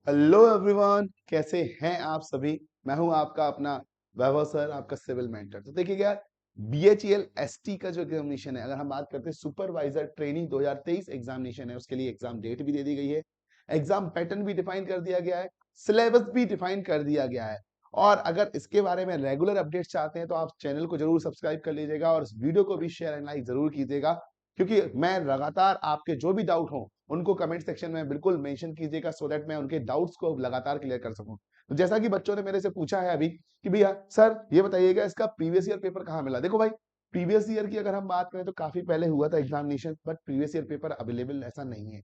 Hello everyone, कैसे हैं आप सभी। मैं हूं आपका अपना वैभव सर, आपका सिविल मेंटर। तो देखिए यार, बीएचईएल एसटी का जो एग्जामिनेशन है, अगर हम बात करते हैं सुपरवाइजर ट्रेनिंग 2023 एग्जामिनेशन है, उसके लिए एग्जाम डेट भी दे दी गई है, एग्जाम पैटर्न भी डिफाइन कर दिया गया है, सिलेबस भी डिफाइन कर दिया गया है। और अगर इसके बारे में रेगुलर अपडेट चाहते हैं तो आप चैनल को जरूर सब्सक्राइब कर लीजिएगा और इस वीडियो को भी शेयर एंड लाइक जरूर कीजिएगा, क्योंकि मैं लगातार आपके जो भी डाउट हो उनको कमेंट सेक्शन में बिल्कुल मेंशन कीजिएगा, सो दैट मैं उनके डाउट्स को लगातार क्लियर कर सकूं। तो जैसा कि बच्चों ने मेरे से पूछा है अभी कि भैया सर ये बताइएगा इसका प्रीवियस ईयर पेपर कहाँ मिला। देखो भाई, प्रीवियस ईयर की अगर हम बात करें तो काफी पहले हुआ था examination, but previous year paper available ऐसा नहीं है।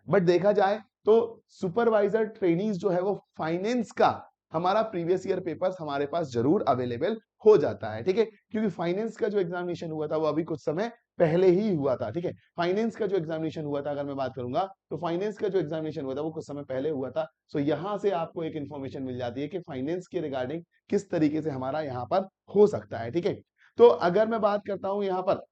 बट देखा जाए तो सुपरवाइजर ट्रेनीज जो है वो फाइनेंस का हमारा प्रीवियस ईयर पेपर्स हमारे पास जरूर अवेलेबल हो जाता है, ठीक है। क्योंकि फाइनेंस का जो एग्जामिनेशन हुआ था वो अभी कुछ समय पहले ही हुआ था, ठीक है। फाइनेंस का जो एग्जामिनेशन हुआ था, अगर मैं बात करूंगा तो फाइनेंस का जो एग्जामिनेशन हुआ था वो कुछ समय पहले हुआ था। सो यहां से आपको एक इन्फॉर्मेशन मिल जाती है कि फाइनेंस के रिगार्डिंग किस तरीके से हमारा यहाँ पर हो सकता है, ठीक है। तो अगर मैं बात करता हूं यहाँ पर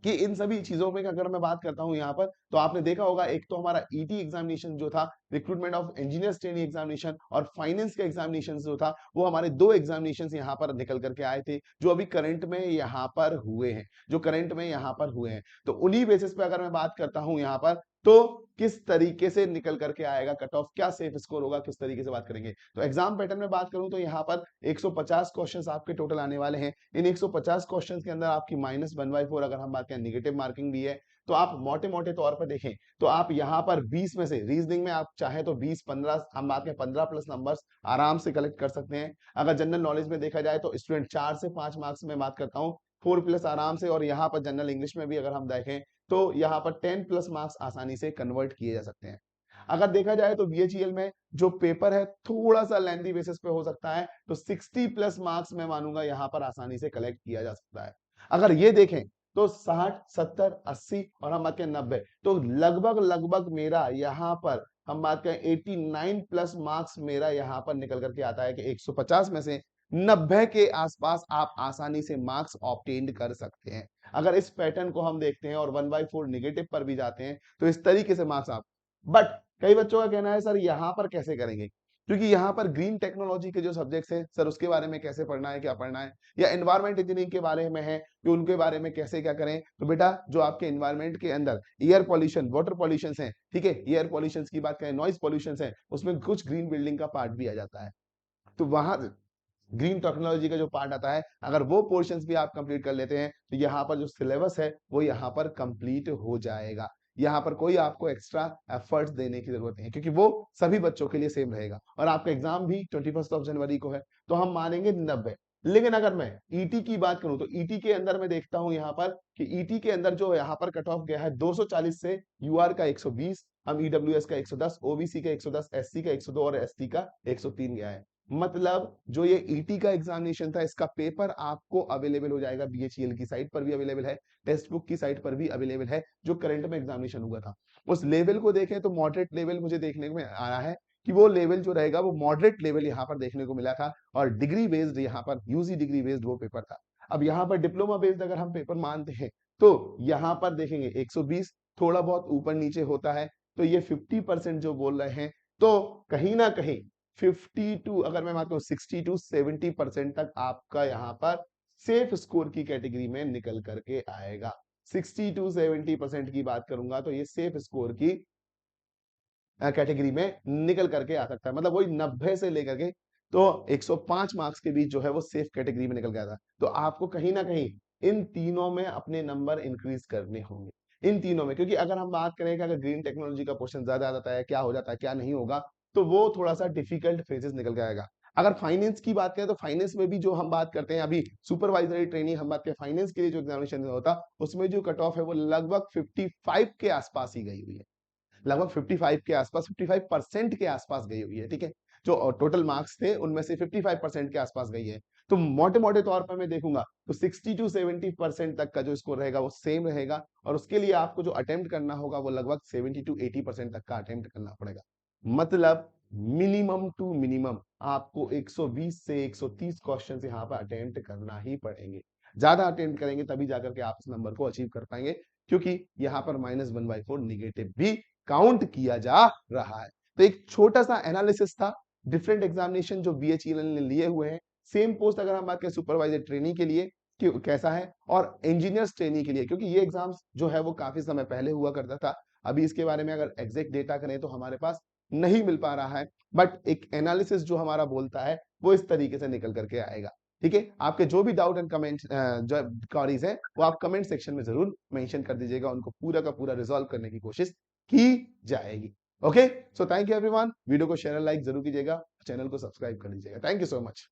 कि इन सभी चीजों में अगर मैं बात करता हूं यहाँ पर, तो आपने देखा होगा एक तो हमारा ईटी एग्जामिनेशन जो था, recruitment of engineers training examination, और फाइनेंस का एग्जामिनेशन जो था वो हमारे दो एग्जामिनेशन यहाँ पर निकल करके आए थे, जो अभी करंट में यहाँ पर हुए हैं, जो करंट में यहाँ पर हुए हैं। तो उन्हीं बेसिस पे अगर मैं बात करता हूं यहाँ पर, तो किस तरीके से निकल करके आएगा कट ऑफ, क्या सेफ स्कोर होगा, किस तरीके से बात करेंगे। तो एग्जाम पैटर्न में बात करूं तो यहाँ पर 150 क्वेश्चंस आपके टोटल आने वाले हैं। इन 150 क्वेश्चंस के अंदर आपकी -1/4 अगर हम बात करें निगेटिव मार्किंग भी है। तो आप मोटे मोटे तौर पर देखें तो आप यहाँ पर 20 में से रीजनिंग में आप चाहे तो 20-15, हम बात करें 15 प्लस नंबर्स आराम से कलेक्ट कर सकते हैं। अगर जनरल नॉलेज में देखा जाए तो स्टूडेंट 4 से 5 मार्क्स में बात करता हूँ, 4 प्लस आराम से। और यहाँ पर जनरल इंग्लिश में भी अगर हम देखें तो यहाँ पर 10 प्लस मार्क्स आसानी से कन्वर्ट किए जा सकते हैं। अगर देखा जाए तो बीएचईएल में जो पेपर है थोड़ा सा लेंथी बेसिस पे हो सकता है, तो 60 प्लस मार्क्स मैं मानूंगा यहाँ पर आसानी से कलेक्ट किया जा सकता है। अगर ये देखें तो 60, 70, 80 और हम बात करें 90, तो लगभग लगभग मेरा यहाँ पर हम बात करें 89 प्लस मार्क्स मेरा यहाँ पर निकल करके आता है कि 150 में से 90 के आसपास आप आसानी से मार्क्स ऑब्टेन कर सकते हैं। अगर इस पैटर्न को हम देखते हैं और 1/4 निगेटिव पर भी जाते हैं तो इस तरीके से मार्क्स आप, बट कई बच्चों का कहना है सर यहाँ पर कैसे करेंगे, क्योंकि यहाँ पर ग्रीन टेक्नोलॉजी के जो सब्जेक्ट्स हैं सर उसके बारे में कैसे पढ़ना है, क्या पढ़ना है, या एनवायरमेंट इंजीनियरिंग के बारे में है कि उनके बारे में कैसे क्या करें। तो बेटा जो आपके एनवायरमेंट के अंदर एयर पॉल्यूशन, वाटर पॉल्यूशन है, ठीक है, एयर पॉल्यूशन की बात करें, नॉइज पॉल्यूशन है, उसमें कुछ ग्रीन बिल्डिंग का पार्ट भी आ जाता है। तो वहां ग्रीन टेक्नोलॉजी का जो पार्ट आता है, अगर वो पोर्शंस भी आप कंप्लीट कर लेते हैं तो यहाँ पर जो सिलेबस है वो यहाँ पर कंप्लीट हो जाएगा। यहाँ पर कोई आपको एक्स्ट्रा एफर्ट्स देने की जरूरत नहीं है, क्योंकि वो सभी बच्चों के लिए सेम रहेगा। और आपका एग्जाम भी 21 जनवरी को है, तो हम मानेंगे 90। लेकिन अगर मैं ईटी की बात करूं तो ईटी के अंदर मैं देखता हूं यहाँ पर कि ईटी के अंदर जो यहाँ पर कट ऑफ गया है 240 से, यूआर का 120, हम ईडब्ल्यूएस का 110, ओबीसी का 110, एससी का 102 और एसटी का 103 गया है। मतलब जो ये ईटी का एग्जामिनेशन था इसका पेपर आपको अवेलेबल हो जाएगा, बीएचईएल की साइट पर भी अवेलेबल है, टेक्स्ट बुक की साइट पर भी अवेलेबल है, जो करंट में एग्जामिनेशन हुआ था। उस लेवल को देखें तो मॉडरेट लेवल मुझे देखने में आया है कि वो लेवल जो रहेगा वो मॉडरेट लेवल यहाँ पर देखने को मिला था, और डिग्री बेस्ड यहाँ पर यूजी डिग्री बेस्ड वो पेपर था। अब यहाँ पर डिप्लोमा बेस्ड अगर हम पेपर मानते हैं तो यहाँ पर देखेंगे 120 थोड़ा बहुत ऊपर नीचे होता है, तो ये 50% जो बोल रहे हैं, तो कहीं ना कहीं 52, अगर मैं बात करूं 60 to 70% तक आपका यहाँ पर सेफ स्कोर की कैटेगरी में निकल करके आएगा। 60 to 70% की बात करूंगा तो ये सेफ स्कोर की कैटेगरी में निकल करके आ सकता है। मतलब वही 90 से लेकर के तो 105 मार्क्स के बीच जो है वो सेफ कैटेगरी में निकल गया था। तो आपको कहीं ना कहीं इन तीनों में अपने नंबर इंक्रीज करने होंगे, इन तीनों में। क्योंकि अगर हम बात करें कि अगर ग्रीन टेक्नोलॉजी का क्वेश्चन ज्यादा आ जाता है, क्या हो जाता है क्या नहीं होगा, तो वो थोड़ा सा डिफिकल्ट फेजेस निकल के आएगा। अगर फाइनेंस की बात करें तो फाइनेंस में भी जो हम बात करते हैं अभी सुपरवाइजरी ट्रेनिंग, हम बात करें फाइनेंस के लिए जो एग्जामिनेशन होता उसमें जो कट ऑफ है वो लगभग 55 के आसपास ही गई हुई है, लगभग 55 के आसपास, 55% के आसपास गई हुई है, ठीक है। जो टोटल मार्क्स थे उनमें से 55% के आसपास गई है। तो मोटे मोटे तौर पर मैं देखूंगा तो 60 to 70% तक का जो स्कोर रहेगा वो सेम रहेगा, और उसके लिए आपको जो अटेम्प्ट करना होगा वो लगभग 70 to 80% तक का अटेम्प्ट करना पड़ेगा। मतलब मिनिमम टू मिनिमम आपको 120 से 130 क्वेश्चन यहाँ पर अटेम्प्ट करना ही पड़ेंगे। ज्यादा अटेम्प्ट करेंगे तभी जाकर के आप इस नंबर को अचीव कर पाएंगे, क्योंकि यहाँ पर -1/4 निगेटिव भी काउंट किया जा रहा है। तो एक छोटा सा एनालिसिस था डिफरेंट एग्जामिनेशन जो बीएचईएल ने लिए हुए हैं। सेम पोस्ट अगर हम बात करें सुपरवाइजर ट्रेनी के लिए कि कैसा है, और इंजीनियर्स ट्रेनी के लिए, क्योंकि ये एग्जाम्स जो है वो काफी समय पहले हुआ करता था। अभी इसके बारे में अगर एग्जैक्ट डेटा करें तो हमारे पास नहीं मिल पा रहा है, बट एक एनालिसिस जो हमारा बोलता है वो इस तरीके से निकल करके आएगा। ठीक है, आपके जो भी डाउट एंड कमेंट जो क्वेरीज है वो आप कमेंट सेक्शन में जरूर मेंशन कर दीजिएगा, उनको पूरा का पूरा रिजॉल्व करने की कोशिश की जाएगी। Okay, so thank you everyone, video को शेयर लाइक जरूर कीजिएगा, चैनल को सब्सक्राइब कर लीजिएगा। Thank you so much.